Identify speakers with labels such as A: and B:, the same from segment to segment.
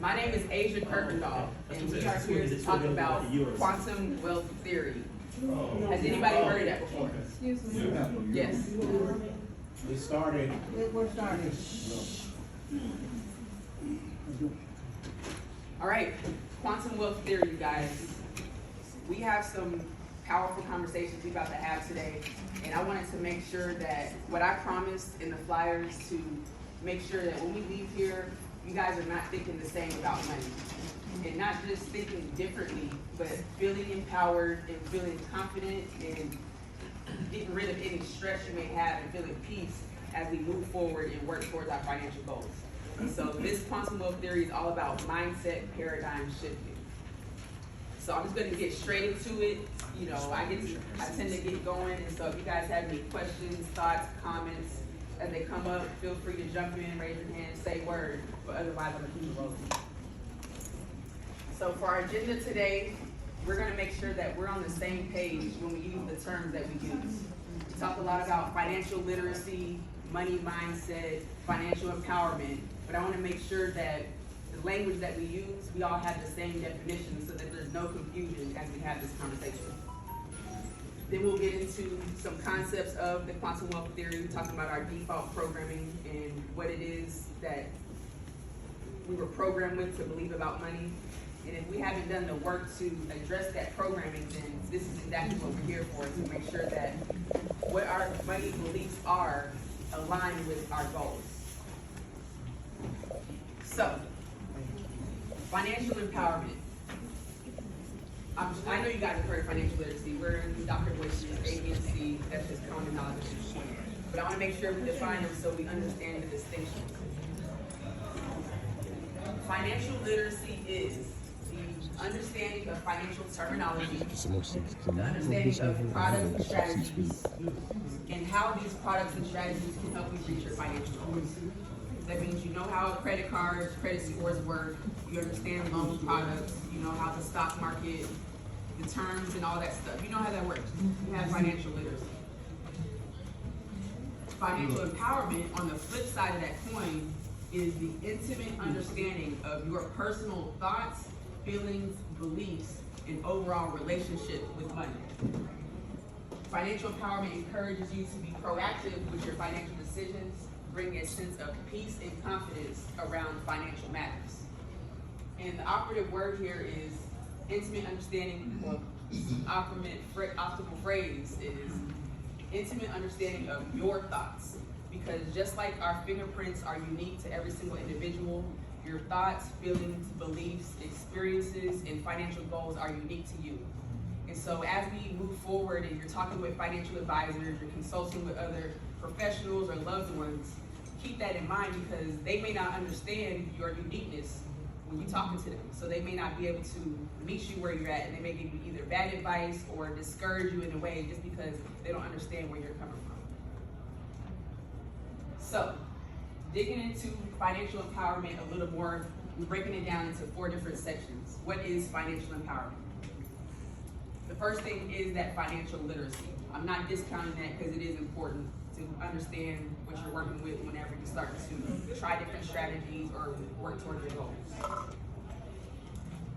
A: My name is Asia Kirkendall, and we are here to talk about quantum wealth theory. Has anybody heard of that before?
B: Excuse me.
A: Yes.
C: We started.
B: We're starting.
A: All right, quantum wealth theory, you guys. We have some powerful conversations we're about to have today, and I wanted to make sure that what I promised in the flyers to make sure that when we leave here, you guys are not thinking the same about money. And not just thinking differently, but feeling empowered and feeling confident and getting rid of any stress you may have and feeling peace as we move forward and work towards our financial goals. So this quantum wealth theory is all about mindset paradigm shifting. So I'm just going to get straight into it. You know, I tend to get going, and so if you guys have any questions, thoughts, comments, as they come up, feel free to jump in, raise your hand, say word, but otherwise I'm going to keep it rolling. So for our agenda today, we're going to make sure that we're on the same page when we use the terms that we use. We talk a lot about financial literacy, money mindset, financial empowerment, but I want to make sure that the language that we use, we all have the same definition so that there's no confusion as we have this conversation. Then we'll get into some concepts of the quantum wealth theory, talking about our default programming and what it is that we were programmed with to believe about money. And if we haven't done the work to address that programming, then this is exactly what we're here for, to make sure that what our money beliefs are aligned with our goals. So, financial empowerment. I know you guys have heard of financial literacy. We're in Dr. Bush's ABNC, that's just common knowledge. But I want to make sure we define them so we understand the distinction. Financial literacy is the understanding of financial terminology, the understanding of products and strategies, and how these products and strategies can help you reach your financial goals. That means you know how credit cards, credit scores work, you understand loan products, you know how the stock market, the terms and all that stuff. You know how that works. You have financial literacy. Financial empowerment, on the flip side of that coin, is the intimate understanding of your personal thoughts, feelings, beliefs, and overall relationship with money. Financial empowerment encourages you to be proactive with your financial decisions, bring a sense of peace and confidence around financial matters. And the operative word here is intimate understanding. Well, optimal phrase is intimate understanding of your thoughts. Because just like our fingerprints are unique to every single individual, your thoughts, feelings, beliefs, experiences, and financial goals are unique to you. And so as we move forward and you're talking with financial advisors, you're consulting with other professionals or loved ones, keep that in mind because they may not understand your uniqueness when you're talking to them. So they may not be able to meet you where you're at, and they may give you either bad advice or discourage you in a way just because they don't understand where you're coming from. So, digging into financial empowerment a little more, we're breaking it down into 4 different sections. What is financial empowerment? The first thing is that financial literacy. I'm not discounting that because it is important to understand what you're working with whenever you start to try different strategies or work towards your goals.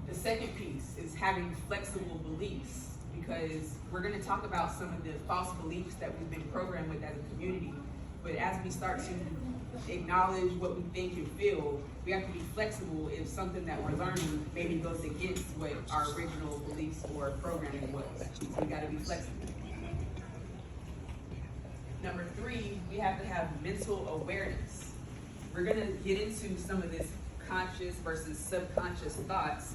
A: The second piece is having flexible beliefs, because we're going to talk about some of the false beliefs that we've been programmed with as a community. But as we start to acknowledge what we think and feel, we have to be flexible if something that we're learning maybe goes against what our original beliefs or programming was. So we got to be flexible. Number 3, we have to have mental awareness. We're going to get into some of this conscious versus subconscious thoughts,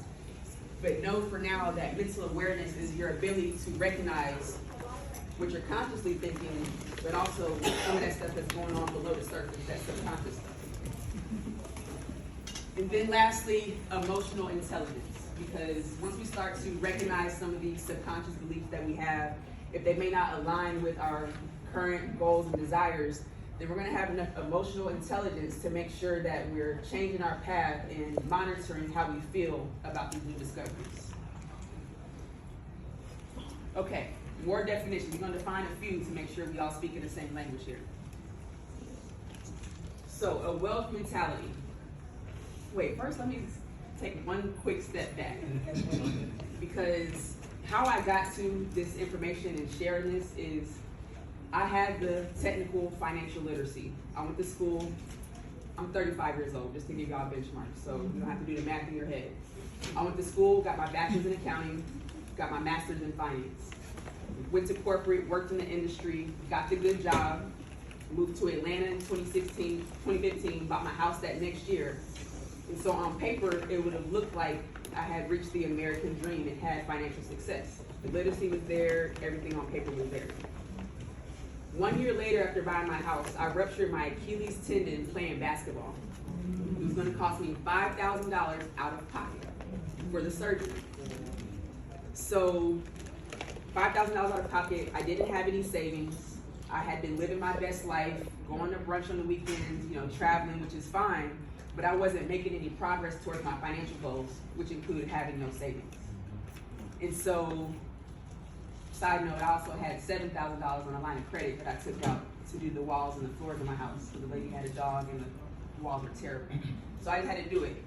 A: but know for now that mental awareness is your ability to recognize what you're consciously thinking, but also some of that stuff that's going on below the surface, that subconscious stuff. And then lastly, emotional intelligence, because once we start to recognize some of these subconscious beliefs that we have, if they may not align with our current goals and desires, then we're going to have enough emotional intelligence to make sure that we're changing our path and monitoring how we feel about these new discoveries. Okay, more definitions. We're going to define a few to make sure we all speak in the same language here. So, a wealth mentality. Wait, first let me take one quick step back, because how I got to this information and sharing this is I had the technical financial literacy. I went to school. I'm 35 years old, just to give y'all a benchmark, so you don't have to do the math in your head. I went to school, got my bachelor's in accounting, got my master's in finance. Went to corporate, worked in the industry, got the good job, moved to Atlanta in 2015, bought my house that next year. And so on paper, it would have looked like I had reached the American dream and had financial success. The literacy was there, everything on paper was there. 1 year later, after buying my house, I ruptured my Achilles tendon playing basketball. It was gonna cost me $5,000 out of pocket for the surgery. So, $5,000 out of pocket, I didn't have any savings. I had been living my best life, going to brunch on the weekends, traveling, which is fine, but I wasn't making any progress towards my financial goals, which included having no savings. And so, side note, I also had $7,000 on a line of credit that I took out to do the walls and the floors of my house. So the lady had a dog and the walls were terrible. So I just had to do it.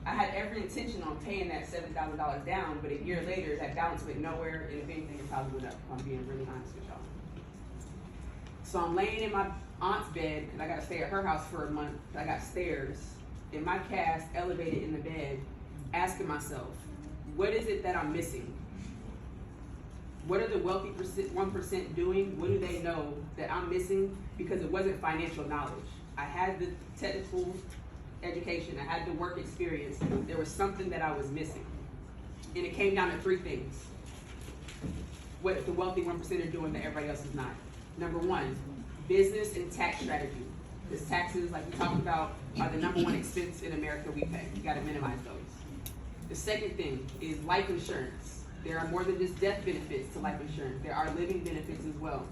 A: I had every intention on paying that $7,000 down, but a year later, that balance went nowhere, and if anything, it probably went up, if I'm being really honest with y'all. So I'm laying in my aunt's bed, because I got to stay at her house for a month. I got stairs, in my cast, elevated in the bed, asking myself, what is it that I'm missing? What are the wealthy 1% doing? What do they know that I'm missing? Because it wasn't financial knowledge. I had the technical education, I had the work experience. There was something that I was missing. And it came down to three things. What the wealthy 1% are doing that everybody else is not. Number one, business and tax strategy. Because taxes, like we talked about, are the number one expense in America we pay. You gotta minimize those. The second thing is life insurance. There are more than just death benefits to life insurance. There are living benefits as well.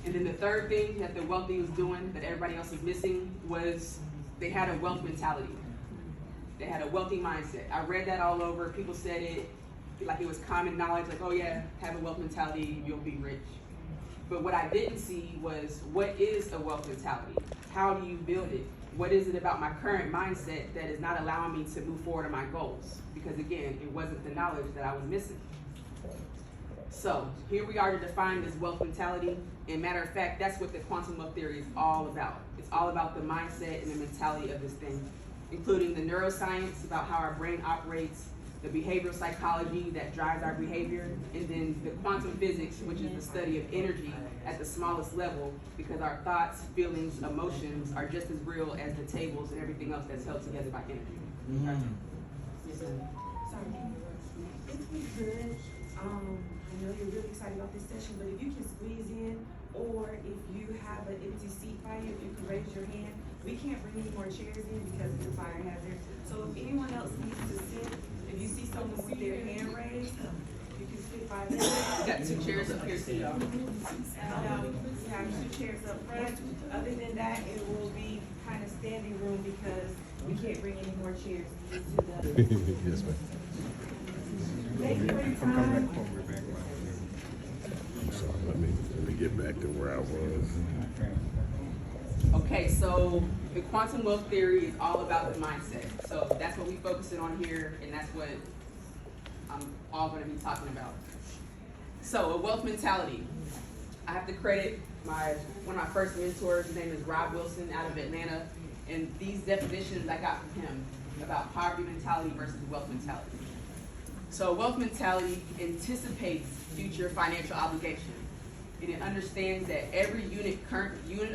A: And then the third thing that the wealthy was doing that everybody else was missing was they had a wealth mentality. They had a wealthy mindset. I read that all over. People said it like it was common knowledge, like, oh yeah, have a wealth mentality, you'll be rich. But what I didn't see was, what is a wealth mentality? How do you build it? What is it about my current mindset that is not allowing me to move forward on my goals? Because again, it wasn't the knowledge that I was missing. So here we are to define this wealth mentality. And matter of fact, that's what the quantum wealth theory is all about. It's all about the mindset and the mentality of this thing, including the neuroscience about how our brain operates, the behavioral psychology that drives our behavior, and then the quantum physics, which is the study of energy at the smallest level, because our thoughts, feelings, emotions are just as real as the tables and everything else that's held together by energy.
B: Mm.
A: Yes, ma'am.
D: Sorry, if we could, I know you're really excited about this session, but if you can squeeze in, or if you have an empty seat by you, if you can raise your hand. We can't bring any more chairs in because of the fire hazard. So if anyone else needs to sit, if you see someone with their hand raised, you can sit by them.
A: We got 2 chairs up here too, y'all.
D: And we have 2 chairs up front. Other than that, it will be kind of standing room because we can't bring any more chairs to the.
B: Yes, ma'am.
D: Thank you for your time.
B: Sorry, let me get back to where I was.
A: Okay, so the quantum wealth theory is all about the mindset. So that's what we focus on here, and that's what I'm all going to be talking about. So a wealth mentality. I have to credit one of my first mentors. His name is Rob Wilson out of Atlanta, and these definitions I got from him about poverty mentality versus wealth mentality. So wealth mentality anticipates future financial obligation, and it understands that every unit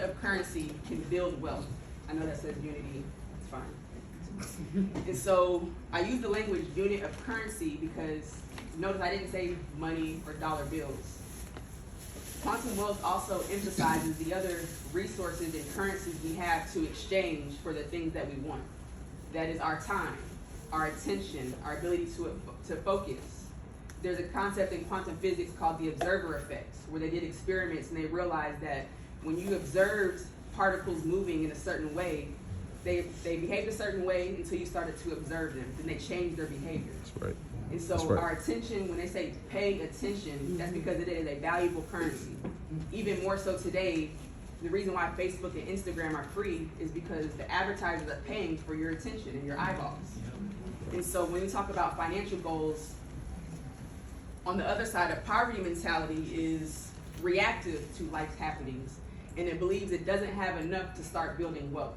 A: of currency can build wealth. I know that says unity, it's fine. And so I use the language unit of currency because notice I didn't say money or dollar bills. Quantum wealth also emphasizes the other resources and currencies we have to exchange for the things that we want. That is our time, our attention, our ability to focus. There's a concept in quantum physics called the observer effect, where they did experiments and they realized that when you observed particles moving in a certain way, they behaved a certain way until you started to observe them. Then they changed their behavior.
B: That's right.
A: And so
B: That's right.
A: our attention, when they say paying attention, that's because it is a valuable currency. Even more so today, the reason why Facebook and Instagram are free is because the advertisers are paying for your attention and your eyeballs. And so when we talk about financial goals, on the other side, a poverty mentality is reactive to life's happenings, and it believes it doesn't have enough to start building wealth.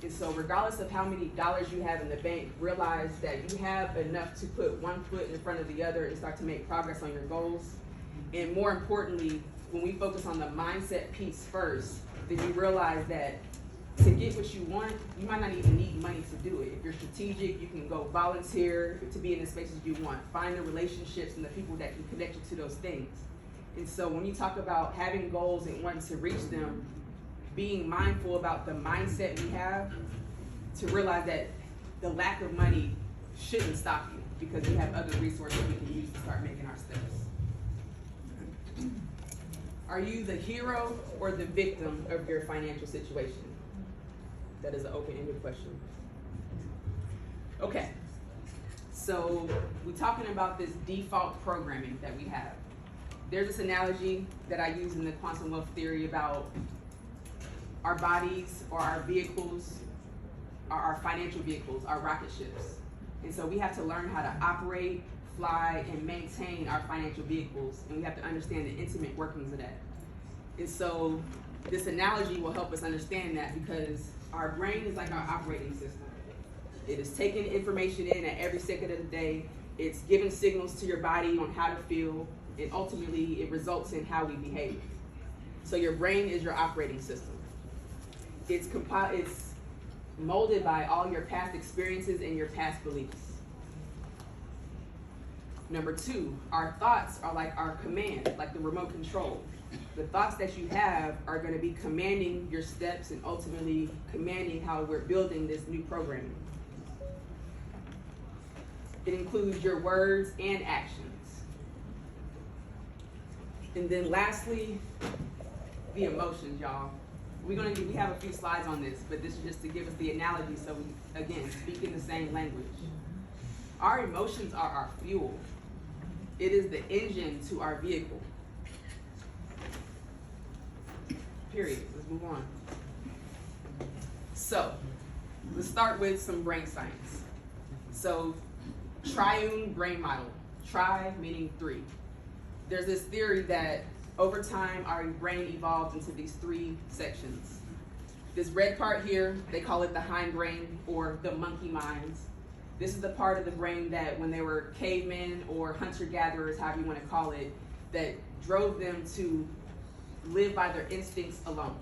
A: And so regardless of how many dollars you have in the bank, realize that you have enough to put one foot in front of the other and start to make progress on your goals. And more importantly, when we focus on the mindset piece first, then you realize that to get what you want, you might not even need money to do it. If you're strategic, you can go volunteer to be in the spaces you want. Find the relationships and the people that can connect you to those things. And so when you talk about having goals and wanting to reach them, being mindful about the mindset we have, to realize that the lack of money shouldn't stop you, because we have other resources we can use to start making our steps. Are you the hero or the victim of your financial situation? That is an open-ended question. Okay, so we're talking about this default programming that we have. There's this analogy that I use in the quantum wealth theory about our bodies or our vehicles, our financial vehicles, our rocket ships. And so we have to learn how to operate, fly, and maintain our financial vehicles, and we have to understand the intimate workings of that. And so this analogy will help us understand that, because our brain is like our operating system. It is taking information in at every second of the day. It's giving signals to your body on how to feel, and ultimately it results in how we behave. So your brain is your operating system. It's molded by all your past experiences and your past beliefs. Number two, our thoughts are like our command, like the remote control. The thoughts that you have are going to be commanding your steps and ultimately commanding how we're building this new programming. It includes your words and actions. And then lastly, the emotions, y'all. We have a few slides on this, but this is just to give us the analogy so we, again, speak in the same language. Our emotions are our fuel. It is the engine to our vehicle. Period. Let's move on. So, let's start with some brain science. So, triune brain model. Tri meaning three. There's this theory that over time our brain evolved into these three sections. This red part here, they call it the hindbrain or the monkey minds. This is the part of the brain that when they were cavemen or hunter-gatherers, however you want to call it, that drove them to live by their instincts alone.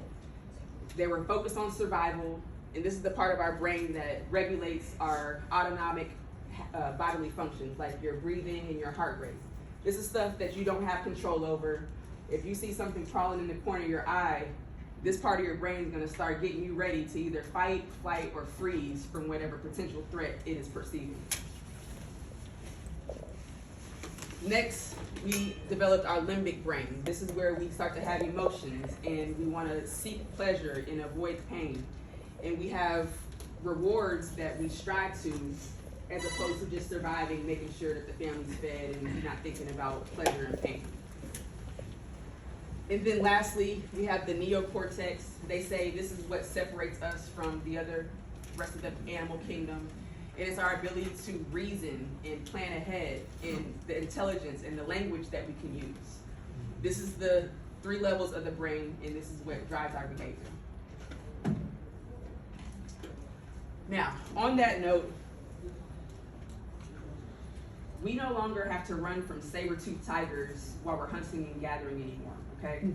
A: They were focused on survival, and this is the part of our brain that regulates our autonomic bodily functions, like your breathing and your heart rate. This is stuff that you don't have control over. If you see something crawling in the corner of your eye, this part of your brain is going to start getting you ready to either fight, flight, or freeze from whatever potential threat it is perceiving. Next, we developed our limbic brain. This is where we start to have emotions, and we want to seek pleasure and avoid pain. And we have rewards that we strive to, as opposed to just surviving, making sure that the family's fed and not thinking about pleasure and pain. And then lastly, we have the neocortex. They say this is what separates us from the rest of the animal kingdom. It is our ability to reason and plan ahead, and the intelligence and the language that we can use. This is the 3 levels of the brain, and this is what drives our behavior. Now, on that note, we no longer have to run from saber-toothed tigers while we're hunting and gathering anymore, okay?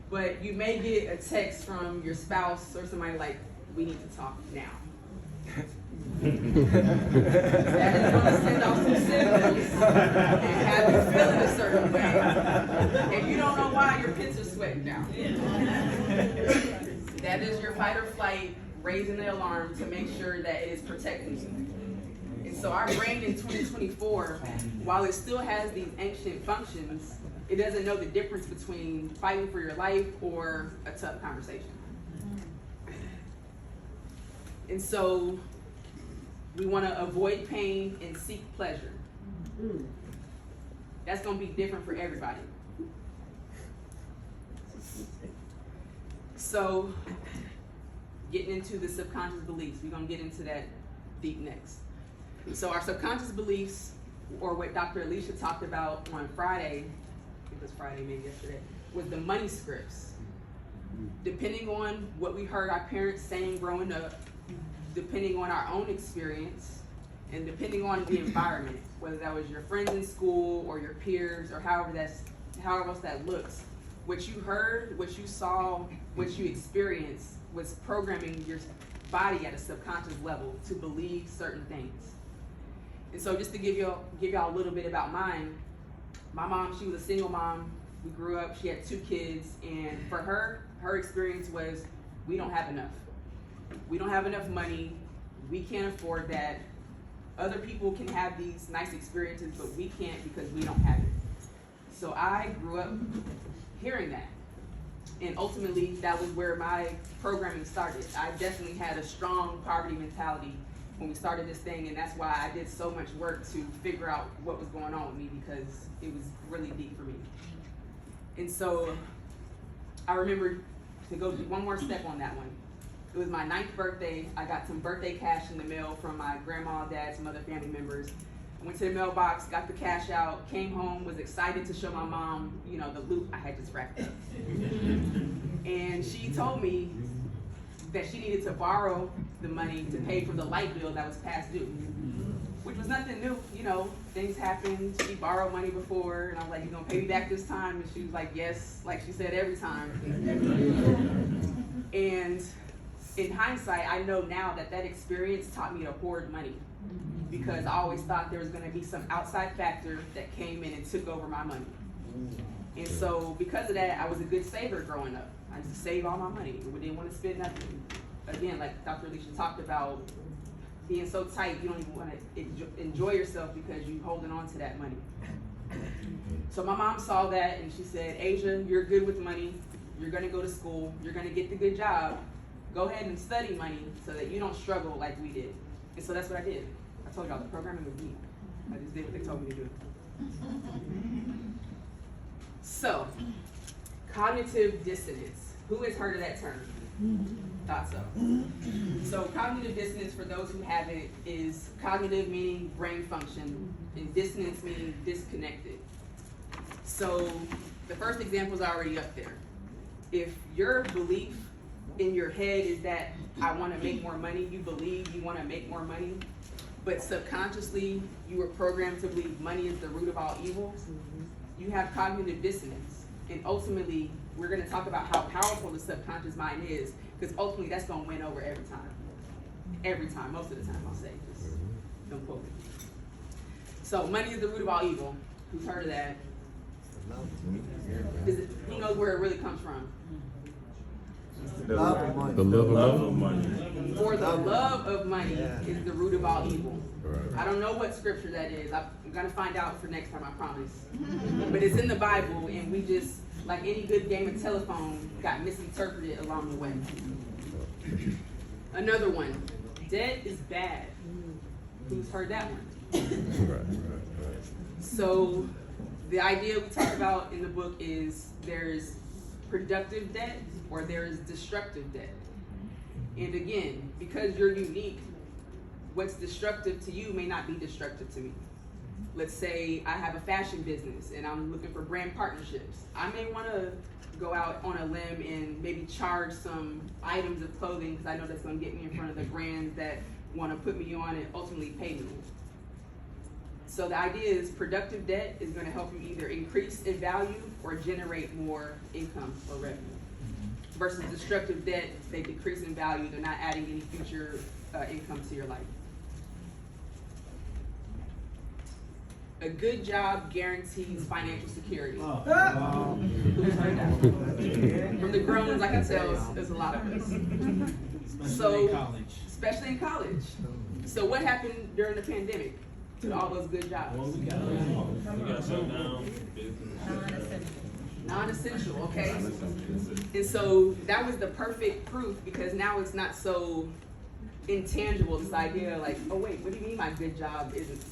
A: But you may get a text from your spouse or somebody like, we need to talk now. That is going to send off some signals and have you feeling a certain way. And you don't know why your pits are sweating now. That is your fight or flight raising the alarm to make sure that it is protecting you. And so our brain in 2024, while it still has these ancient functions, it doesn't know the difference between fighting for your life or a tough conversation. And so we want to avoid pain and seek pleasure. That's going to be different for everybody. So, getting into the subconscious beliefs, we're going to get into that deep next. So our subconscious beliefs, or what Dr. Alicia talked about on Friday, I think it was Friday, maybe yesterday, was the money scripts. Depending on what we heard our parents saying growing up, depending on our own experience, and depending on the environment, whether that was your friends in school or your peers or however else that looks, what you heard, what you saw, what you experienced was programming your body at a subconscious level to believe certain things. And so just to give y'all a little bit about mine, my mom, she was a single mom. We grew up, she had 2 kids, and for her experience was, we don't have enough. We don't have enough money, we can't afford that. Other people can have these nice experiences, but we can't because we don't have it. So I grew up hearing that. And ultimately, that was where my programming started. I definitely had a strong poverty mentality when we started this thing, and that's why I did so much work to figure out what was going on with me, because it was really deep for me. And so I remember, to go one more step on that one, it was my 9th birthday. I got some birthday cash in the mail from my grandma, dad, some other family members. I went to the mailbox, got the cash out, came home, was excited to show my mom, you know, the loot I had just racked up. And she told me that she needed to borrow the money to pay for the light bill that was past due, which was nothing new. You know, things happen. She borrowed money before, and I was like, "You gonna pay me back this time?" And she was like, "Yes," like she said every time. And in hindsight, I know now that that experience taught me to hoard money, because I always thought there was going to be some outside factor that came in and took over my money. And so because of that, I was a good saver growing up. I just saved all my money. We didn't want to spend nothing. Again, like Dr. Alicia talked about, being so tight, you don't even want to enjoy yourself because you're holding on to that money. So my mom saw that and she said, "Asia, you're good with money. You're going to go to school. You're going to get the good job. Go ahead and study money so that you don't struggle like we did." And so that's what I did. I told y'all the programming was me. I just did what they told me to do. So, cognitive dissonance. Who has heard of that term? Thought so. So cognitive dissonance, for those who haven't, is cognitive meaning brain function, and dissonance meaning disconnected. So the first example is already up there. If your belief in your head is that I want to make more money, you believe you want to make more money, but subconsciously you were programmed to believe money is the root of all evil, you have cognitive dissonance. And ultimately, we're going to talk about how powerful the subconscious mind is, because ultimately that's going to win over every time. Every time, most of the time, I'll say. Just don't quote me. So money is the root of all evil. Who's heard of that? Who knows where it really comes from?
B: The love of money.
A: For the love of money is the root of all evil.
B: Right.
A: I don't know what scripture that is. I'm gonna find out for next time, I promise. But it's in the Bible, and we just, like any good game of telephone, got misinterpreted along the way. Another one, debt is bad. Who's heard that one?
B: Right.
A: So the idea we talk about in the book is there's productive debt or there is destructive debt. And again, because you're unique, what's destructive to you may not be destructive to me. Let's say I have a fashion business and I'm looking for brand partnerships. I may want to go out on a limb and maybe charge some items of clothing because I know that's going to get me in front of the brands that want to put me on and ultimately pay me. So the idea is productive debt is going to help you either increase in value or generate more income or revenue. Versus destructive debt, they decrease in value, they're not adding any future income to your life. A good job guarantees financial security. Who's heard that? From the grown ones, I can tell there's a lot of us. Especially in college. So what happened during the pandemic to all those good jobs?
C: Well, we got shut down.
A: Non-essential, okay? And so that was the perfect proof, because now it's not so intangible, this idea like, oh wait, what do you mean my good job isn't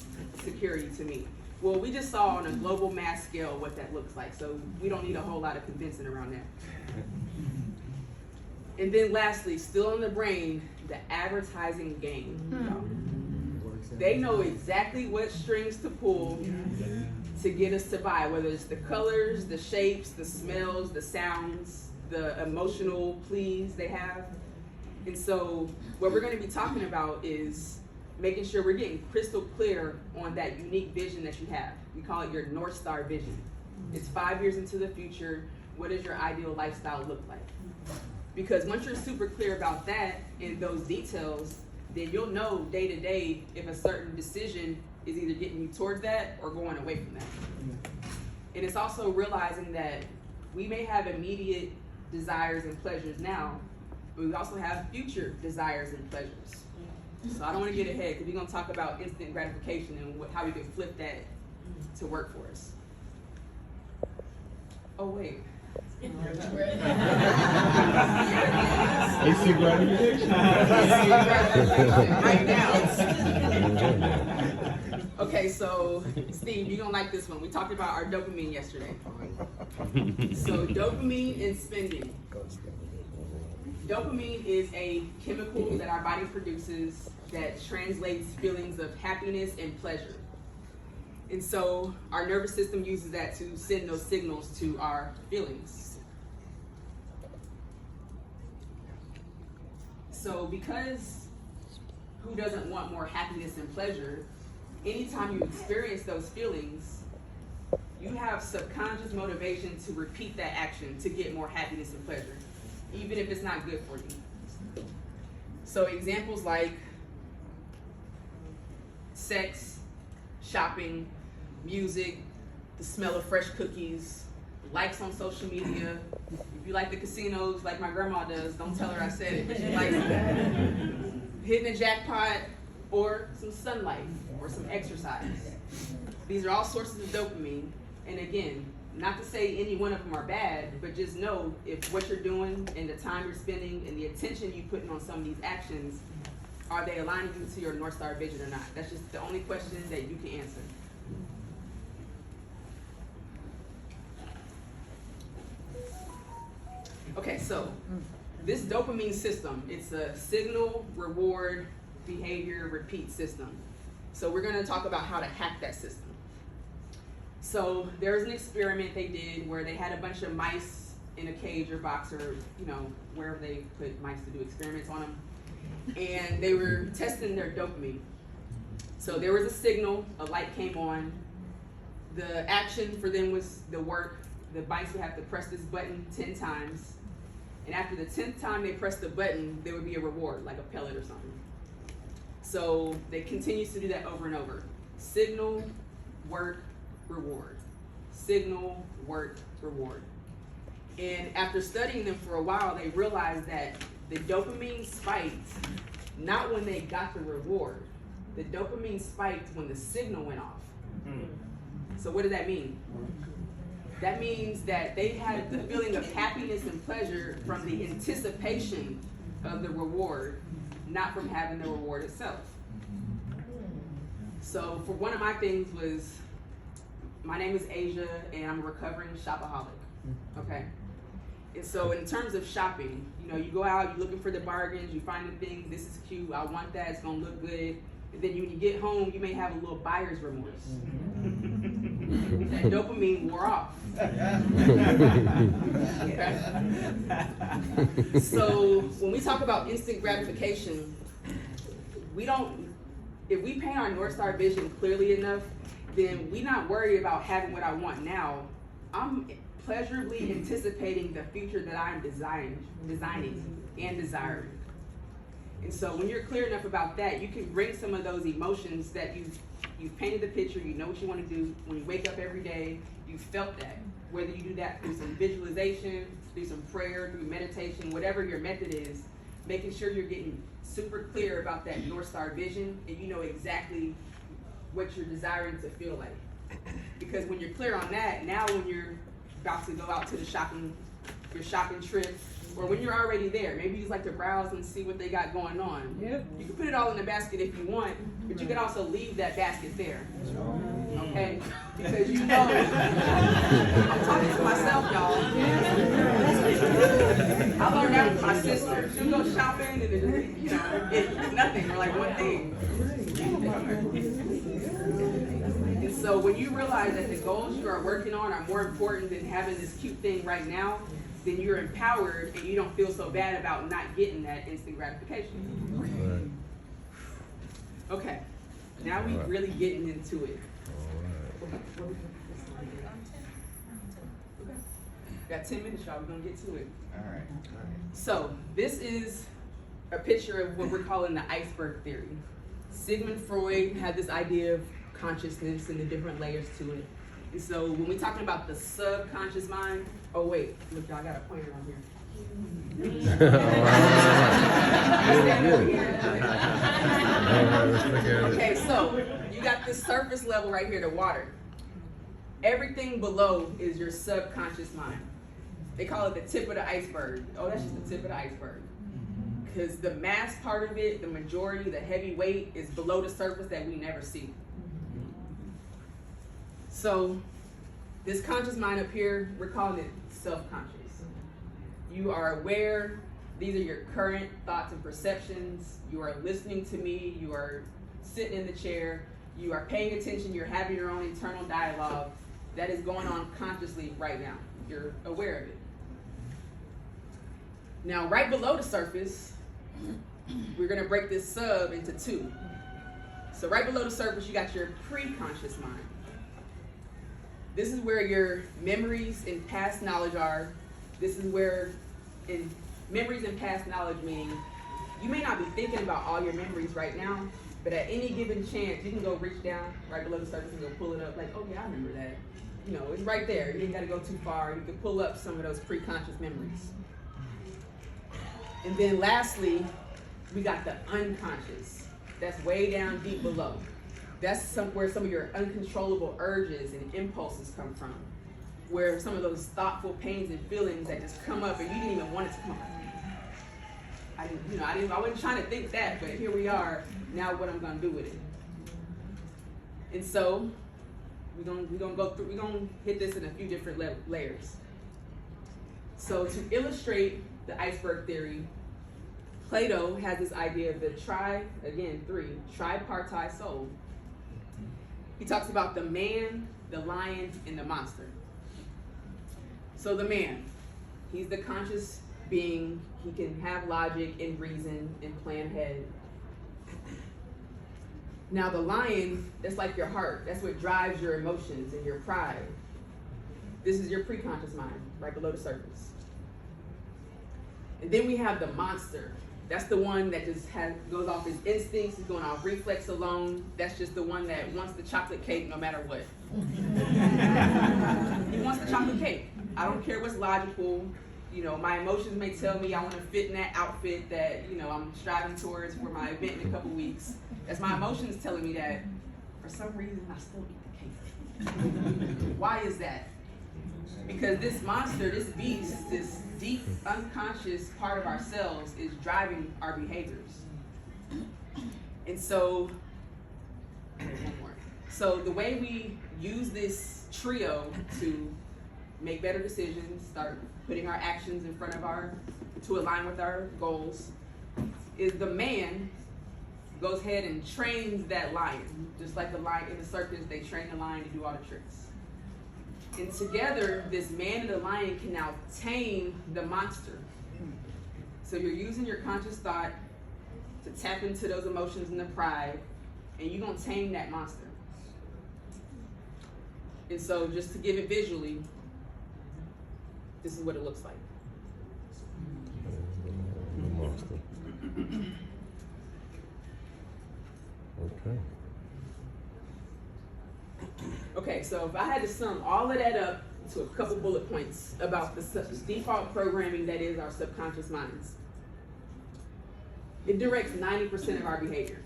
A: security to me? Well, we just saw on a global mass scale what that looks like, so we don't need a whole lot of convincing around that. And then lastly, still in the brain, the advertising game. They know exactly what strings to pull to get us to buy, whether it's the colors, the shapes, the smells, the sounds, the emotional pleas they have. And so what we're going to be talking about is making sure we're getting crystal clear on that unique vision that you have. We call it your North Star vision. It's 5 years into the future. What does your ideal lifestyle look like? Because once you're super clear about that and those details, then you'll know day to day if a certain decision is either getting you towards that or going away from that. And it's also realizing that we may have immediate desires and pleasures now, but we also have future desires and pleasures. So I don't want to get ahead because we're going to talk about instant gratification and how we can flip that to work for us. Oh, wait.
B: Instant gratification.
A: Right now. Okay, so Steve, you're gonna like this one. We talked about our dopamine yesterday. So dopamine and spending. Dopamine is a chemical that our body produces that translates feelings of happiness and pleasure. And so our nervous system uses that to send those signals to our feelings. So because who doesn't want more happiness and pleasure, anytime you experience those feelings, you have subconscious motivation to repeat that action to get more happiness and pleasure, even if it's not good for you. So examples like sex, shopping, music, the smell of fresh cookies, likes on social media. If you like the casinos like my grandma does, don't tell her I said it, but she likes it. Hitting a jackpot, or some sunlight, or some exercise. These are all sources of dopamine. And again, not to say any one of them are bad, but just know if what you're doing and the time you're spending and the attention you're putting on some of these actions, are they aligning you to your North Star vision or not? That's just the only question that you can answer. Okay, so this dopamine system, it's a signal, reward, behavior, repeat system. So we're gonna talk about how to hack that system. So there's an experiment they did where they had a bunch of mice in a cage or box or, wherever they put mice to do experiments on them. And they were testing their dopamine. So there was a signal, a light came on. The action for them was the work. The mice would have to press this button 10 times. And after the 10th time they pressed the button, there would be a reward, like a pellet or something. So they continued to do that over and over. Signal, work, reward. Signal, work, reward. And after studying them for a while, they realized that the dopamine spiked not when they got the reward. The dopamine spiked when the signal went off. So what does that mean? That means that they had the feeling of happiness and pleasure from the anticipation of the reward, not from having the reward itself. So for one of my things was, my name is Asia and I'm a recovering shopaholic, okay? And so in terms of shopping, you go out, you're looking for the bargains, you find the things, this is cute, I want that, it's gonna look good. And then when you get home, you may have a little buyer's remorse. That dopamine wore off. Okay. So when we talk about instant gratification, if we paint our North Star vision clearly enough, then we're not worried about having what I want now. I'm pleasurably anticipating the future that I'm designing and desiring. And so when you're clear enough about that, you can bring some of those emotions that you've painted the picture, you know what you want to do. When you wake up every day, you felt that. Whether you do that through some visualization, through some prayer, through meditation, whatever your method is, making sure you're getting super clear about that North Star vision and you know exactly what you're desiring to feel like. Because when you're clear on that, now when you're about to go out to your shopping trip, or when you're already there, maybe you just like to browse and see what they got going on. Yep. You can put it all in the basket if you want, but you can also leave that basket there. Okay? Because I'm talking to myself, y'all. I learned that with my sister. She'll go shopping and it's nothing, or like one thing. And so when you realize that the goals you are working on are more important than having this cute thing right now, then you're empowered and you don't feel so bad about not getting that instant gratification. Okay, now we really getting into it. Got 10 minutes, y'all. We're gonna get to it.
B: All right.
A: So this is a picture of what we're calling the iceberg theory. Sigmund Freud had this idea of consciousness and the different layers to it. And so when we're talking about the subconscious mind, oh wait, look, y'all got a pointer on here. Okay, so you got this surface level right here, the water. Everything below is your subconscious mind. They call it the tip of the iceberg. Oh, that's just the tip of the iceberg. Because the mass part of it, the majority, the heavy weight is below the surface that we never see. So this conscious mind up here, we're calling it self-conscious. You are aware, these are your current thoughts and perceptions. You are listening to me, you are sitting in the chair, you are paying attention, you're having your own internal dialogue that is going on consciously right now. You're aware of it. Now, right below the surface, we're gonna break this sub into two. So right below the surface, you got your pre-conscious mind. This is where your memories and past knowledge are. This is where memories and past knowledge meaning you may not be thinking about all your memories right now, but at any given chance, you can go reach down right below the surface and go pull it up like, oh yeah, I remember that. You know, it's right there. You ain't gotta go too far. You can pull up some of those pre-conscious memories. And then lastly, we got the unconscious. That's way down deep below. That's where some of your uncontrollable urges and impulses come from. Where some of those thoughtful pains and feelings that just come up and you didn't even want it to come up. I wasn't trying to think that, but here we are. Now what I'm gonna do with it. And so we're gonna hit this in a few different layers. So to illustrate the iceberg theory, Plato has this idea of the tripartite soul. He talks about the man, the lion, and the monster. So the man, he's the conscious being. He can have logic and reason and plan ahead. Now the lion, that's like your heart. That's what drives your emotions and your pride. This is your pre-conscious mind, right below the surface. And then we have the monster. That's the one that just goes off his instincts, he's going off reflex alone. That's just the one that wants the chocolate cake no matter what. He wants the chocolate cake. I don't care what's logical. You know, my emotions may tell me I want to fit in that outfit that, I'm striving towards for my event in a couple weeks. That's my emotions telling me that. For some reason, I still eat the cake. Why is that? Because this monster, this beast, this deep unconscious part of ourselves is driving our behaviors. And so, one more. So the way we use this trio to make better decisions, start putting our actions in front of to align with our goals, is the man goes ahead and trains that lion. Just like the lion in the circus, they train the lion to do all the tricks. And together, this man and the lion can now tame the monster. So you're using your conscious thought to tap into those emotions and the pride, and you're gonna tame that monster. And so just to give it visually, this is what it looks like.
E: Okay.
A: Okay, so if I had to sum all of that up to a couple bullet points about the default programming that is our subconscious minds, it directs 90% of our behavior.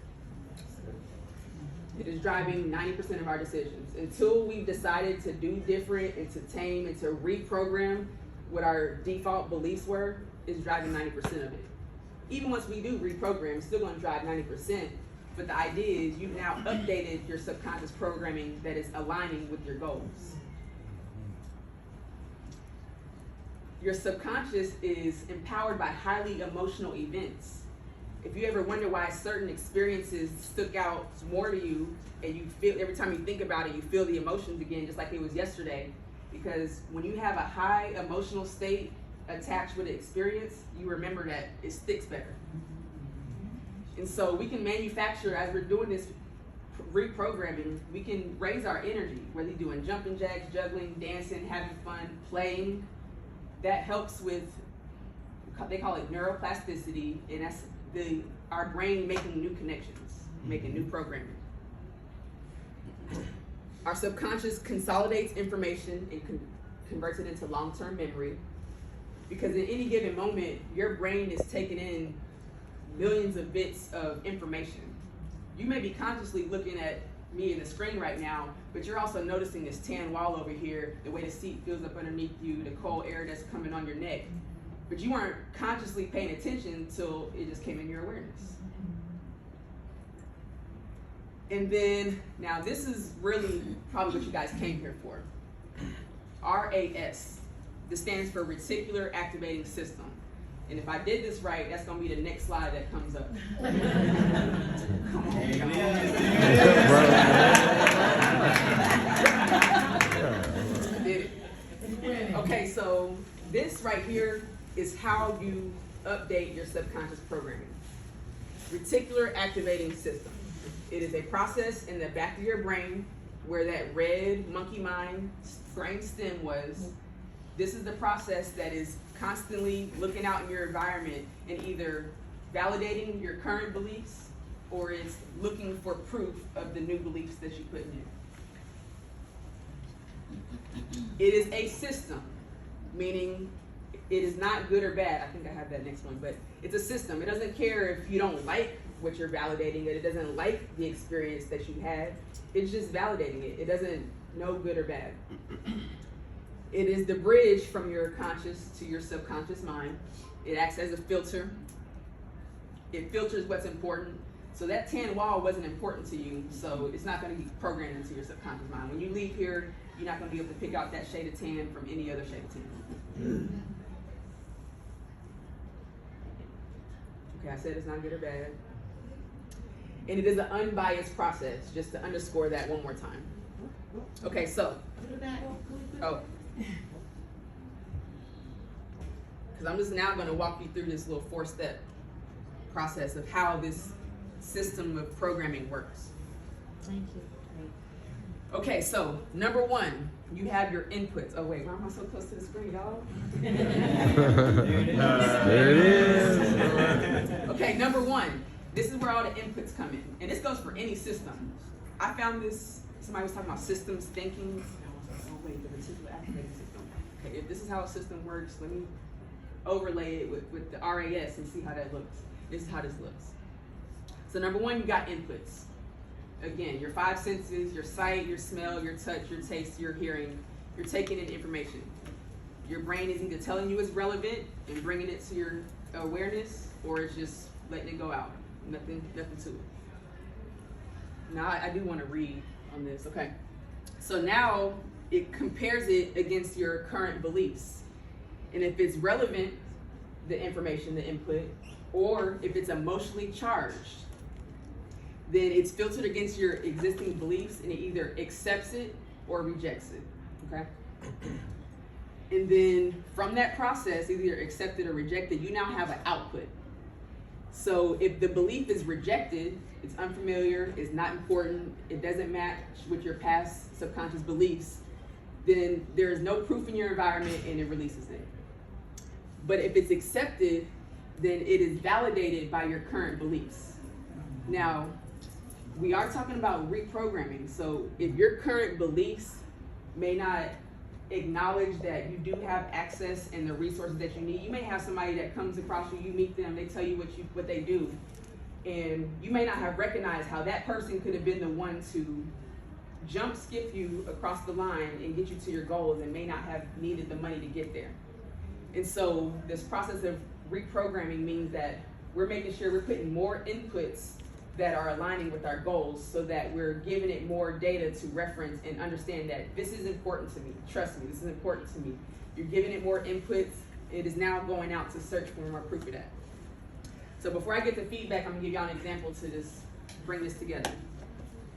A: It is driving 90% of our decisions. Until we've decided to do different and to tame and to reprogram what our default beliefs were, it's driving 90% of it. Even once we do reprogram, it's still going to drive 90%. But the idea is you've now updated your subconscious programming that is aligning with your goals. Your subconscious is empowered by highly emotional events. if you ever wonder why certain experiences stuck out more to you, and you feel every time you think about it, you feel the emotions again, just like it was yesterday. Because when you have a high emotional state attached with an experience, you remember that it sticks better. And so we can manufacture, as we're doing this reprogramming, we can raise our energy, whether you're doing jumping jacks, juggling, dancing, having fun, playing. That helps with, they call it neuroplasticity, and that's our brain making new connections, making new programming. Our subconscious consolidates information and converts it into long-term memory, because in any given moment, your brain is taking in millions of bits of information. You may be consciously looking at me in the screen right now, but you're also noticing this tan wall over here, the way the seat feels up underneath you, the cold air that's coming on your neck. But you weren't consciously paying attention until it just came in your awareness. And then, now this is really probably what you guys came here for. RAS. This stands for Reticular Activating System. And if I did this right, that's gonna be the next slide that comes up. Come on, y'all. Did it. Okay, so this right here is how you update your subconscious programming. Reticular Activating System. It is a process in the back of your brain where that red monkey mind brain stem was. This is the process that is constantly looking out in your environment and either validating your current beliefs or it's looking for proof of the new beliefs that you put in. It is a system, meaning it is not good or bad. I think I have that next one, but it's a system. It doesn't care if you don't like what you're validating, it doesn't like the experience that you had. It's just validating it. It doesn't know good or bad. It is the bridge from your conscious to your subconscious mind. It acts as a filter. It filters what's important. So that tan wall wasn't important to you, so it's not going to be programmed into your subconscious mind. When you leave here, you're not going to be able to pick out that shade of tan from any other shade of tan. Okay, I said it's not good or bad. And it is an unbiased process, just to underscore that one more time. Okay, so. Oh. Because I'm just now going to walk you through this little 4-step process of how this system of programming works.
E: Thank you.
A: Okay, so number 1, you have your inputs. Oh wait, why am I so close to the screen, y'all?
B: There it is.
A: Okay, number 1, this is where all the inputs come in. And this goes for any system. I found this, somebody was talking about systems thinking. Oh wait, the reticular activating system. Okay, if this is how a system works, let me overlay it with the RAS and see how that looks. This is how this looks. So number 1, you got inputs. Again, your 5 senses, your sight, your smell, your touch, your taste, your hearing, you're taking in information. Your brain is either telling you it's relevant and bringing it to your awareness, or it's just letting it go out. Nothing to it. Now, I do want to read on this. Okay. So now it compares it against your current beliefs. And if it's relevant, the information, the input, or if it's emotionally charged, then it's filtered against your existing beliefs and it either accepts it or rejects it, okay? And then from that process, either accepted or rejected, you now have an output. So if the belief is rejected, it's unfamiliar, it's not important, it doesn't match with your past subconscious beliefs, then there is no proof in your environment and it releases it. But if it's accepted, then it is validated by your current beliefs. Now, we are talking about reprogramming. So if your current beliefs may not acknowledge that you do have access and the resources that you need, you may have somebody that comes across you, you meet them, they tell you what they do, and you may not have recognized how that person could have been the one to jump skip you across the line and get you to your goals and may not have needed the money to get there. And so this process of reprogramming means that we're making sure we're putting more inputs that are aligning with our goals so that we're giving it more data to reference and understand that this is important to me. Trust me, this is important to me. You're giving it more inputs. It is now going out to search for more proof of that. So before I get to feedback, I'm gonna give y'all an example to just bring this together.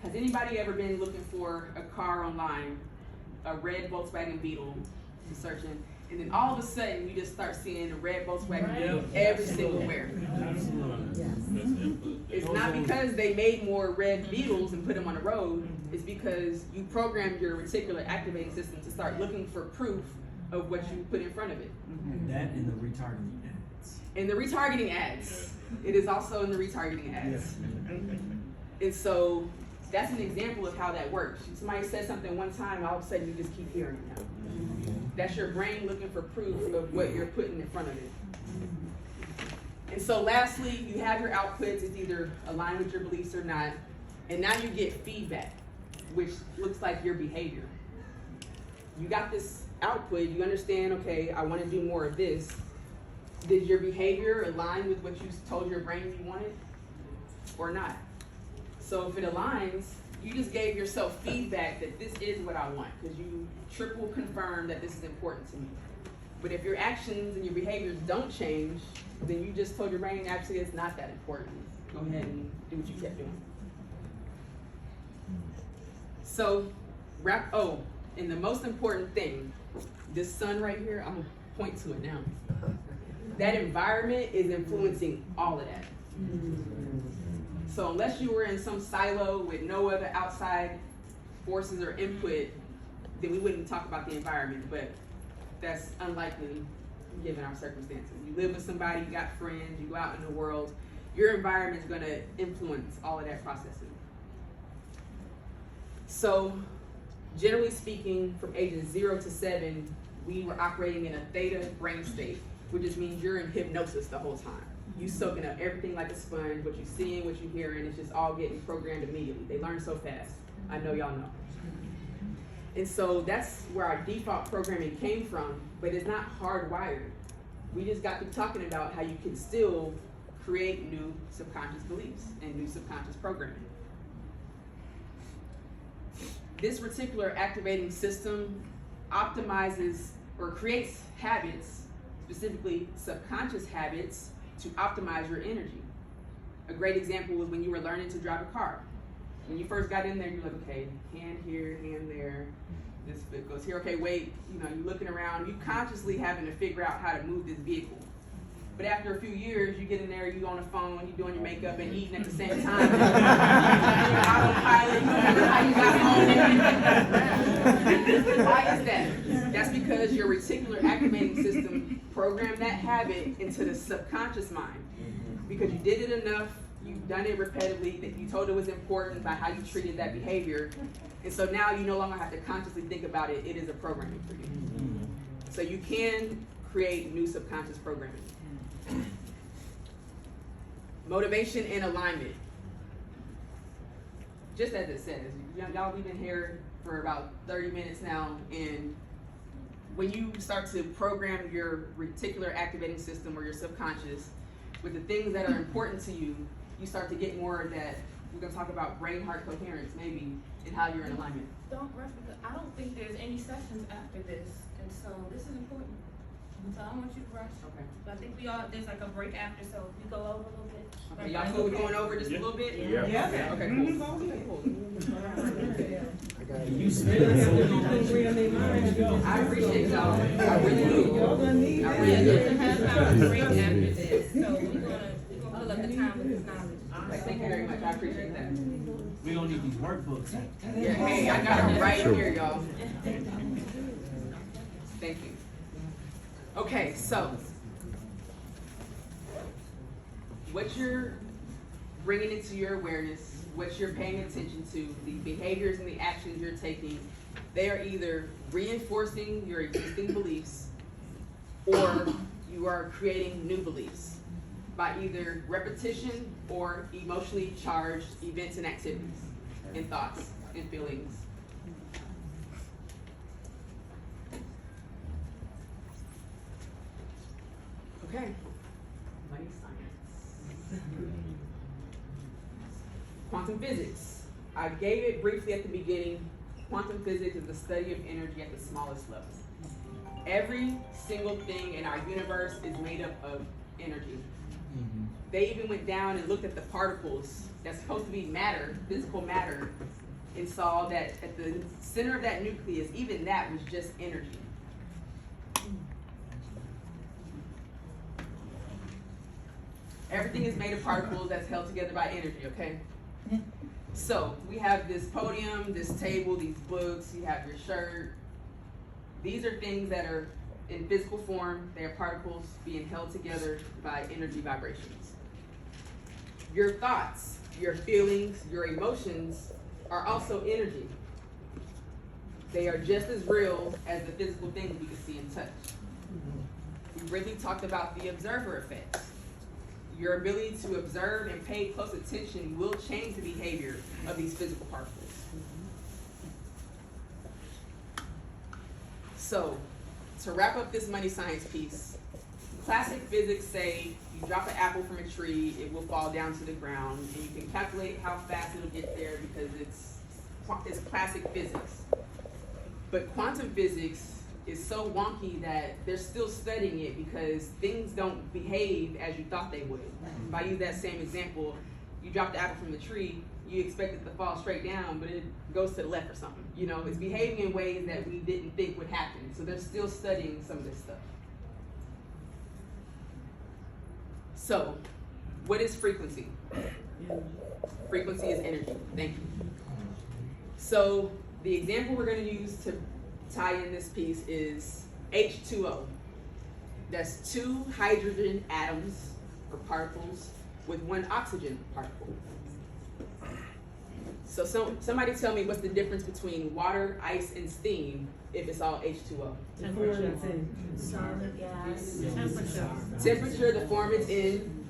A: Has anybody ever been looking for a car online, a red Volkswagen Beetle, searching, and then all of a sudden you just start seeing a red Volkswagen Beetle every single where? It's not because they made more red Beetles and put them on the road. It's because you programmed your reticular activating system to start looking for proof of what you put in front of it.
E: That and the retargeting ads.
A: In the retargeting ads. It is also in the retargeting ads. And so that's an example of how that works. Somebody says something one time, all of a sudden you just keep hearing it now. That's your brain looking for proof of what you're putting in front of it. And so lastly, you have your outputs. It's either aligned with your beliefs or not. And now you get feedback, which looks like your behavior. You got this output, you understand, okay, I want to do more of this. Did your behavior align with what you told your brain you wanted or not? So if it aligns, you just gave yourself feedback that this is what I want, because you triple confirmed that this is important to me. But if your actions and your behaviors don't change, then you just told your brain, actually, it's not that important. Go ahead and do what you kept doing. So, and the most important thing, this sun right here, I'm gonna point to it now. That environment is influencing all of that. So unless you were in some silo with no other outside forces or input, then we wouldn't talk about the environment, but that's unlikely given our circumstances. You live with somebody, you got friends, you go out in the world, your environment is gonna influence all of that processing. So generally speaking, from ages 0 to 7, we were operating in a theta brain state, which just means you're in hypnosis the whole time. You soaking up everything like a sponge, what you're seeing, what you're hearing, it's just all getting programmed immediately. They learn so fast. I know y'all know. And so that's where our default programming came from, but it's not hardwired. We just got to talking about how you can still create new subconscious beliefs and new subconscious programming. This reticular activating system optimizes or creates habits, specifically subconscious habits, to optimize your energy. A great example was when you were learning to drive a car. When you first got in there, you're like, okay, hand here, hand there, this foot goes here, okay, wait, you're looking around, you consciously having to figure out how to move this vehicle. But after a few years, you get in there, you on the phone, you doing your makeup and eating at the same time. You're autopilot, you remember how you got home. Why is that? That's because your reticular activating system programmed that habit into the subconscious mind. Because you did it enough, you've done it repetitively, that you told it was important by how you treated that behavior. And so now you no longer have to consciously think about it, it is a programming for you. So you can create new subconscious programming. Motivation and alignment. Just as it says, y'all, we've been here for about 30 minutes now, and when you start to program your reticular activating system or your subconscious with the things that are important to you, you start to get more of that. We're going to talk about brain-heart coherence, maybe, and how you're in alignment.
F: Don't rush, because I don't think there's any sessions after this, and so this is important. So I don't want you to rush.
A: Okay.
F: But I think there's like a break after, so we go over a little bit.
A: Okay, y'all cool with going over just a little bit?
B: Yeah.
A: Okay, okay, cool.
E: You spend it, so you don't
A: I appreciate y'all. I really do. I really
F: We
A: do.
F: have time to break after this, so we're gonna fill up the time with this knowledge.
A: Okay, thank you very much. I appreciate that.
E: We don't need these workbooks.
A: Yeah, hey, I got them right here, y'all. Thank you. Okay, so what you're bringing into your awareness, what you're paying attention to, the behaviors and the actions you're taking, they are either reinforcing your existing beliefs or you are creating new beliefs by either repetition or emotionally charged events and activities and thoughts and feelings. Okay. Money science. Quantum physics. I gave it briefly at the beginning. Quantum physics is the study of energy at the smallest level. Every single thing in our universe is made up of energy. They even went down and looked at the particles that's supposed to be matter, physical matter, and saw that at the center of that nucleus, even that was just energy. Everything is made of particles that's held together by energy, okay? So we have this podium, this table, these books, you have your shirt. These are things that are in physical form. They are particles being held together by energy vibrations. Your thoughts, your feelings, your emotions are also energy. They are just as real as the physical things we can see and touch. We really talked about the observer effect. Your ability to observe and pay close attention will change the behavior of these physical particles. So, to wrap up this money science piece, classic physics say you drop an apple from a tree, it will fall down to the ground, and you can calculate how fast it'll get there because it's classic physics. But quantum physics is so wonky that they're still studying it because things don't behave as you thought they would. If I use that same example, you drop the apple from the tree, you expect it to fall straight down, but it goes to the left or something. You know, it's behaving in ways that we didn't think would happen. So they're still studying some of this stuff. So, what is frequency? Frequency is energy. Thank you. So, the example we're going to use to tie in this piece is H2O. That's 2 hydrogen atoms or particles with 1 oxygen particle. So somebody tell me what's the difference between water, ice, and steam if it's all H2O?
G: Temperature. Solid gas.
A: Temperature, the form it's in,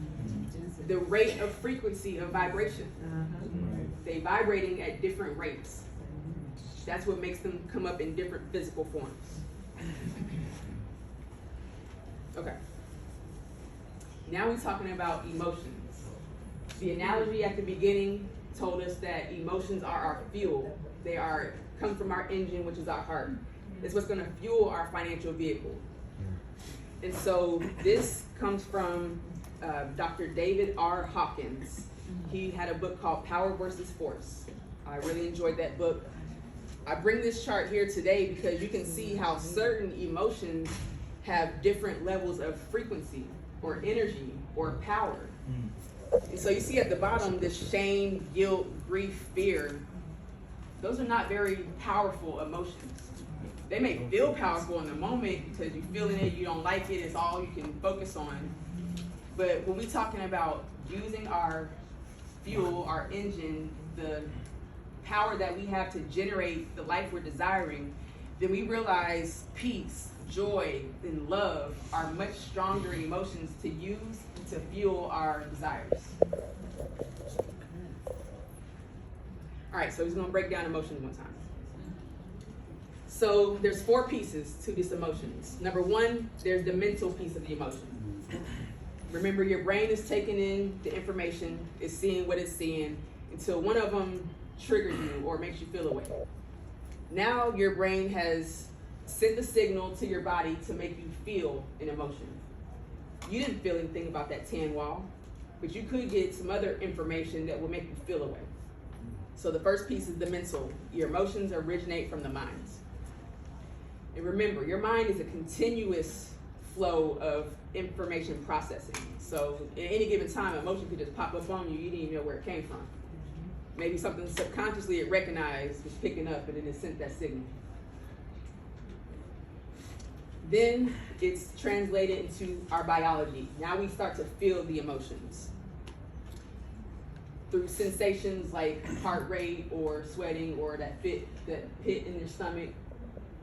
A: the rate of frequency of vibration. They vibrating at different rates. That's what makes them come up in different physical forms. Okay. Now we're talking about emotions. The analogy at the beginning told us that emotions are our fuel. They come from our engine, which is our heart. It's what's going to fuel our financial vehicle. And so this comes from Dr. David R. Hawkins. He had a book called Power versus Force. I really enjoyed that book. I bring this chart here today because you can see how certain emotions have different levels of frequency or energy or power. And so you see at the bottom this shame, guilt, grief, fear. Those are not very powerful emotions. They may feel powerful in the moment because you're feeling it, you don't like it, it's all you can focus on. But when we're talking about using our fuel, our engine, the power that we have to generate the life we're desiring, then we realize peace, joy, and love are much stronger emotions to use to fuel our desires. All right, so we're going to break down emotions one time. So there's 4 pieces to these emotions. Number 1, there's the mental piece of the emotion. Remember, your brain is taking in the information, it's seeing what it's seeing, until one of them triggers you or makes you feel a way. Now your brain has sent the signal to your body to make you feel an emotion. You didn't feel anything about that tan wall, but you could get some other information that will make you feel a way. So the first piece is the mental. Your emotions originate from the mind. And remember, your mind is a continuous flow of information processing. So at any given time, emotion could just pop up on you. You didn't even know where it came from. Maybe something subconsciously it recognized was picking up and then it sent that signal. Then it's translated into our biology. Now we start to feel the emotions through sensations like heart rate or sweating or that pit in your stomach,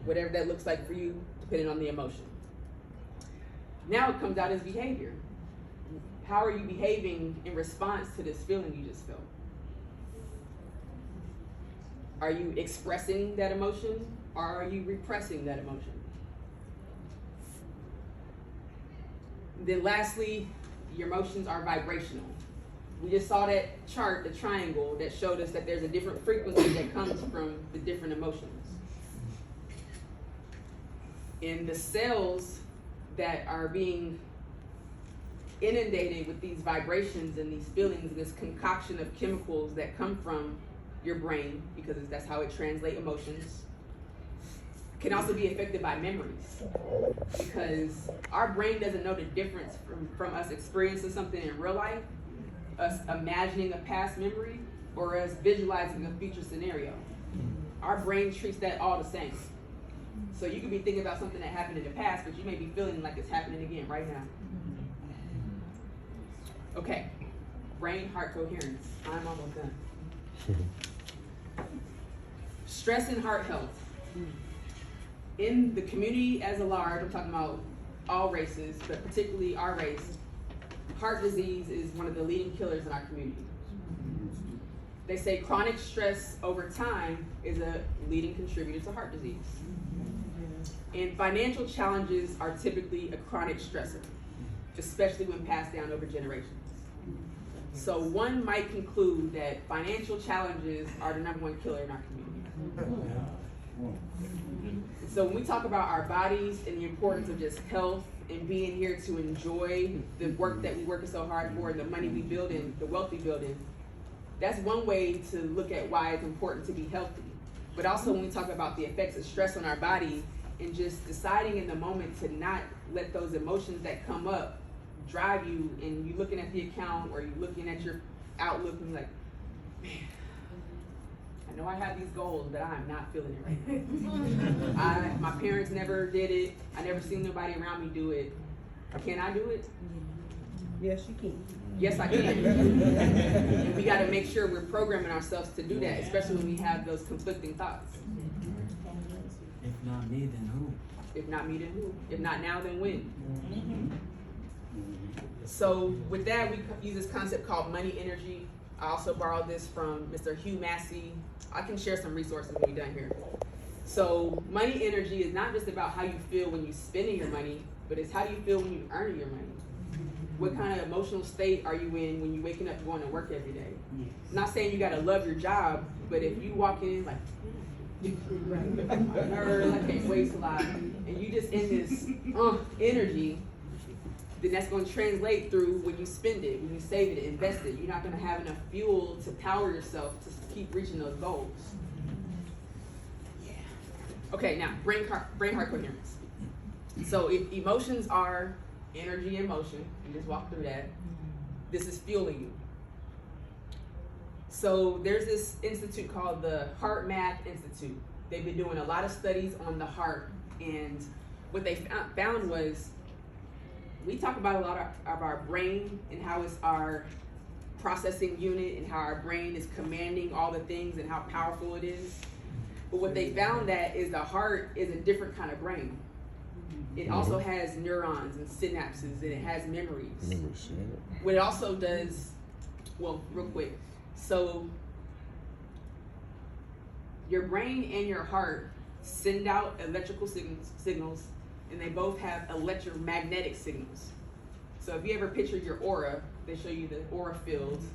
A: whatever that looks like for you, depending on the emotion. Now it comes out as behavior. How are you behaving in response to this feeling you just felt? Are you expressing that emotion or are you repressing that emotion? Then lastly, your emotions are vibrational. We just saw that chart, the triangle, that showed us that there's a different frequency that comes from the different emotions. And the cells that are being inundated with these vibrations and these feelings, this concoction of chemicals that come from your brain, because that's how it translates emotions. Can also be affected by memories, because our brain doesn't know the difference from us experiencing something in real life, us imagining a past memory, or us visualizing a future scenario. Our brain treats that all the same. So you could be thinking about something that happened in the past, but you may be feeling like it's happening again right now. Okay, brain-heart coherence. I'm almost done. Stress and heart health. In the community as a large, I'm talking about all races, but particularly our race, heart disease is one of the leading killers in our community. They say chronic stress over time is a leading contributor to heart disease. And financial challenges are typically a chronic stressor, especially when passed down over generations. So one might conclude that financial challenges are the #1 killer in our community. So when we talk about our bodies and the importance of just health and being here to enjoy the work that we work so hard for, and the money we build and the wealth we build in, that's one way to look at why it's important to be healthy. But also when we talk about the effects of stress on our body and just deciding in the moment to not let those emotions that come up drive you, and you looking at the account or you looking at your outlook and you're like, man, I know I have these goals, but I'm not feeling it right now. My parents never did it. I never seen nobody around me do it. Can I do it?
G: Yes, you can.
A: Yes, I can. And we gotta make sure we're programming ourselves to do that, especially when we have those conflicting thoughts.
E: If not me, then who?
A: If not me, then who? If not now, then when? So with that, we use this concept called money energy. I also borrowed this from Mr. Hugh Massey. I can share some resources when we're done here. So money energy is not just about how you feel when you're spending your money, but it's how you feel when you earn your money. What kind of emotional state are you in when you're waking up going to work every day?
E: Yes.
A: Not saying you gotta love your job, but if you walk in like, I can't wait till and you just in this energy, then that's going to translate through when you spend it, when you save it, invest it. You're not going to have enough fuel to power yourself to keep reaching those goals. Yeah. Okay, now brain-heart coherence. So if emotions are energy and motion, we just walked through that. This is fueling you. So there's this institute called the Heart Math Institute. They've been doing a lot of studies on the heart, and what they found was we talk about a lot of our brain and how it's our processing unit and how our brain is commanding all the things and how powerful it is. But what they found that is the heart is a different kind of brain. It also has neurons and synapses, and it has memories. What it also does, well, real quick. So your brain and your heart send out electrical signals, and they both have electromagnetic signals. So if you ever picture your aura, they show you the aura fields.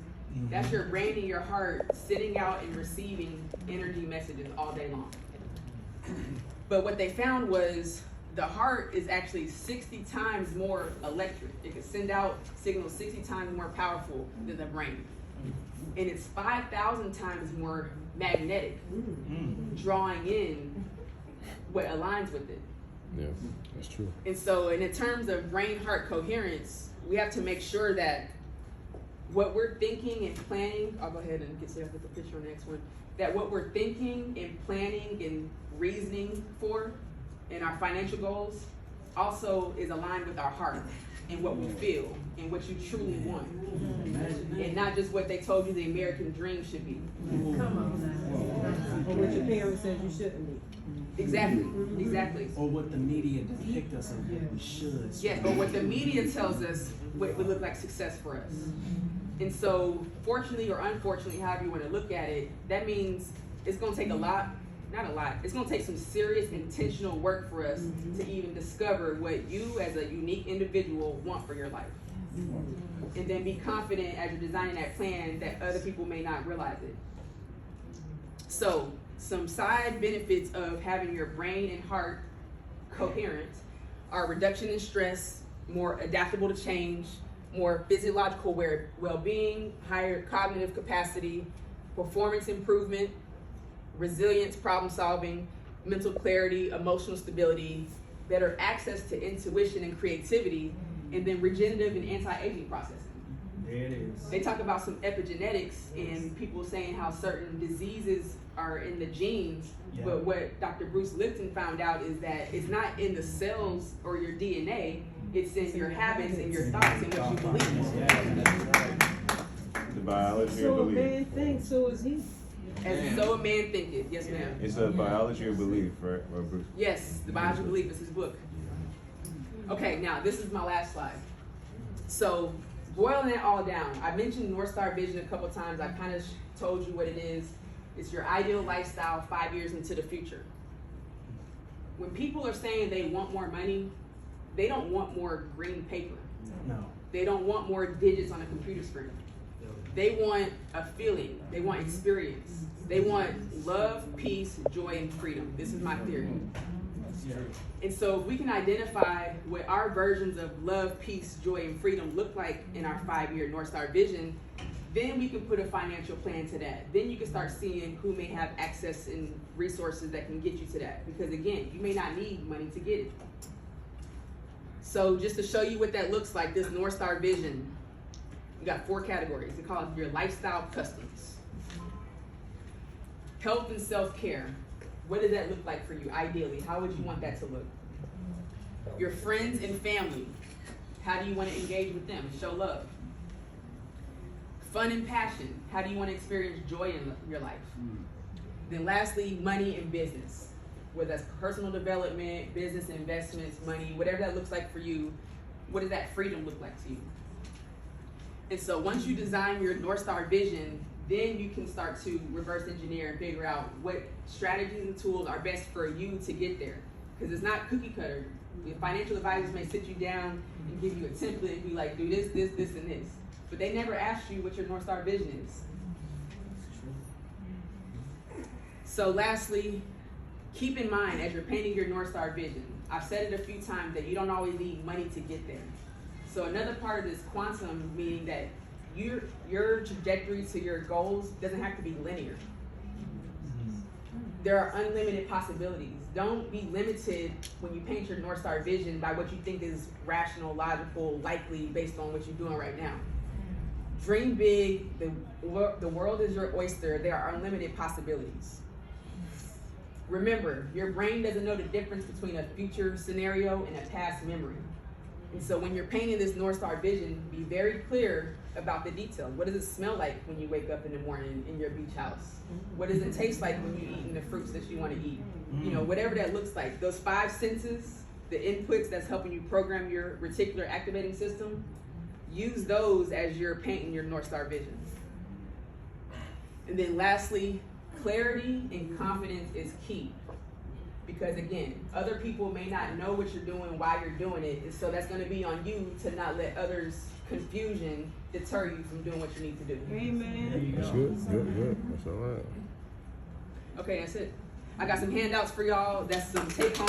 A: That's your brain and your heart sending out and receiving energy messages all day long. But what they found was the heart is actually 60 times more electric. It can send out signals 60 times more powerful than the brain. And it's 5,000 times more magnetic, drawing in what aligns with it.
B: Yeah, that's true.
A: And so, in terms of brain-heart coherence, we have to make sure that what we're thinking and planning, I'll go ahead and get set up with the picture on the next one, that what we're thinking and planning and reasoning for in our financial goals also is aligned with our heart and what we feel and what you truly want. And not just what they told you the American dream should be.
G: Come on now. Or what your parents said you shouldn't be.
A: Exactly, exactly.
E: Or what the media depict us of what we should.
A: Yes, but what the media tells us what would look like success for us. And so, fortunately or unfortunately, however you want to look at it, that means it's going to take it's going to take some serious intentional work for us to even discover what you as a unique individual want for your life. And then be confident as you're designing that plan that other people may not realize it. So, some side benefits of having your brain and heart coherent are reduction in stress, more adaptable to change, more physiological well-being, higher cognitive capacity, performance improvement, resilience, problem solving, mental clarity, emotional stability, better access to intuition and creativity, and then regenerative and anti-aging processing.
E: There it is.
A: They talk about some epigenetics and people saying how certain diseases are in the genes,
E: Yeah.
A: but what Dr. Bruce Lipton found out is that it's not in the cells or your DNA, it's in your habits and your thoughts and what you believe.
B: The biology of
G: So a
B: belief.
G: man thinks, so is he.
A: And so a man thinketh. Yes, ma'am.
B: It's a biology of belief, right? Or Bruce?
A: Yes, the biology of belief is his book. Okay, now this is my last slide. So boiling it all down, I mentioned North Star Vision a couple times. I kind of told you what it is. It's your ideal lifestyle 5 years into the future. When people are saying they want more money, they don't want more green paper.
E: No.
A: They don't want more digits on a computer screen. They want a feeling. They want experience. They want love, peace, joy, and freedom. This is my theory.
E: Yeah.
A: And so if we can identify what our versions of love, peace, joy, and freedom look like in our 5-year North Star vision, then we can put a financial plan to that. Then you can start seeing who may have access and resources that can get you to that. Because again, you may not need money to get it. So just to show you what that looks like, this North Star vision, we got 4 categories. We call it your lifestyle customs. Health and self-care. What does that look like for you, ideally? How would you want that to look? Your friends and family. How do you want to engage with them? Show love. Fun and passion. How do you want to experience joy in your life? Then lastly, money and business. Whether that's personal development, business investments, money, whatever that looks like for you, what does that freedom look like to you? And so once you design your North Star vision, then you can start to reverse engineer and figure out what strategies and tools are best for you to get there. Because it's not cookie cutter. Your financial advisors may sit you down and give you a template and be like, do this, this, this, and this. But they never ask you what your North Star vision is. So lastly, keep in mind as you're painting your North Star vision, I've said it a few times that you don't always need money to get there. So another part of this quantum, meaning that your trajectory to your goals doesn't have to be linear. There are unlimited possibilities. Don't be limited when you paint your North Star vision by what you think is rational, logical, likely based on what you're doing right now. Dream big. The world is your oyster. There are unlimited possibilities. Remember, your brain doesn't know the difference between a future scenario and a past memory. And so when you're painting this North Star vision, be very clear about the details. What does it smell like when you wake up in the morning in your beach house? What does it taste like when you're eating the fruits that you want to eat? You know, whatever that looks like. Those 5 senses, the inputs that's helping you program your reticular activating system, use those as you're painting your North Star vision. And then lastly, clarity and confidence is key. Because again, other people may not know what you're doing, why you're doing it, and so that's going to be on you to not let others' confusion deter you from doing what you need to do.
G: Amen.
B: That's good. Good. That's all right.
A: Okay, that's it. I got some handouts for y'all. That's some take home.